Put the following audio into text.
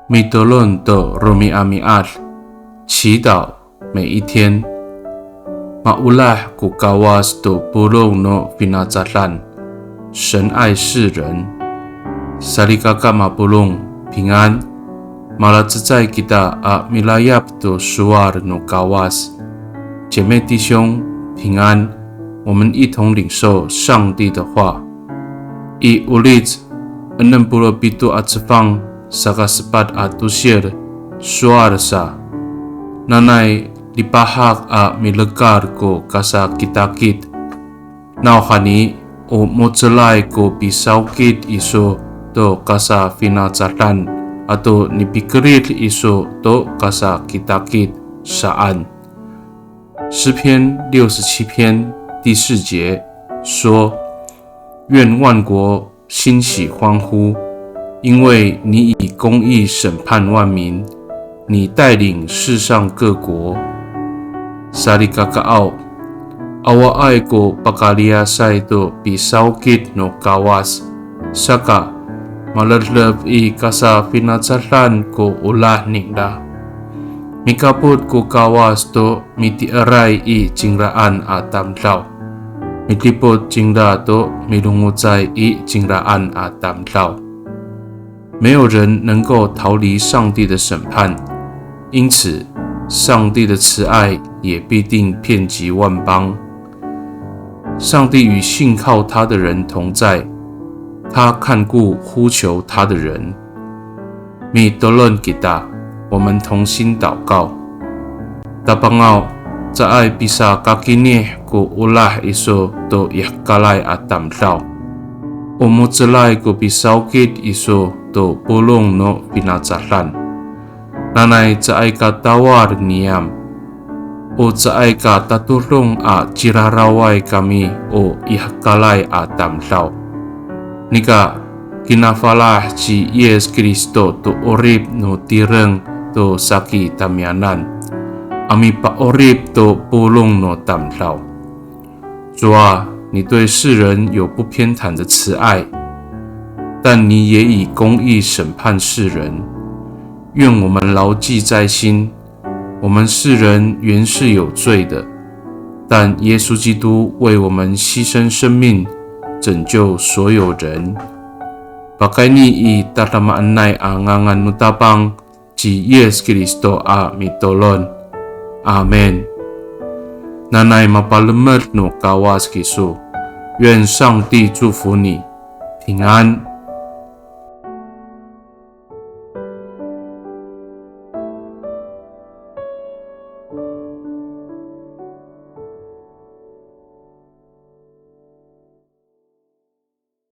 米德伦的罗米阿米阿，祈祷每一天。马乌拉古高瓦斯的布隆诺菲纳扎兰，神爱世人。萨利嘎嘎马布隆平安。马拉兹在吉达阿米拉亚的苏瓦尔诺高瓦斯，姐妹弟兄平安。我们一同领受上帝的话。以乌利兹60 at Jepang saka sepat atusir suar sa nanay lipahak a milegar ko kasa kitakit nauhani o motselai ko pisaukit iso to kasa finazatan atau nipikirit iso to kasa kitakit saan。 诗篇67篇第4节说，愿万国欣喜欢呼，因为你以公义审判万民，你带领世上各国。萨利嘎嘎奥，awa ai ko pakaliasay to pisaukit no kawas, saka malalab i kasa pinatsalan ko ulah ningda. Mikaput ko kawas to mitiaray i jingraan atamlaw. Mitipot jingda to milungutsay i jingraan atamlaw。没有人能够逃离上帝的审判，因此上帝的慈爱也必定遍及万邦。上帝与信靠他的人同在，他看顾呼求他的人。米多伦吉达，我们同心祷告。大邦奥在爱比萨嘎基涅古乌拉伊索都亚加莱阿达道，我们这来古比萨吉伊索都波隆诺比纳扎兰，那乃在爱嘎达瓦的尼亚，我在爱嘎达多隆阿吉拉拉外卡米o亚加莱阿达道，你个kinafala si Yesus Kristo to orib no tireng to saki tamianan, ami pa orib to pulong no tamlaw。 主啊，你对世人有不偏袒的慈爱，但你也以公义审判世人。愿我们牢记在心，我们世人原是有罪的，但耶稣基督为我们牺牲生命，拯救所有人。Pakai ni i tatamaan nai angangan nutabang ci Yesus Kristo a mitolon. Amen. Nanay mapalemet no kawas kisu. 愿上帝祝福你，平安。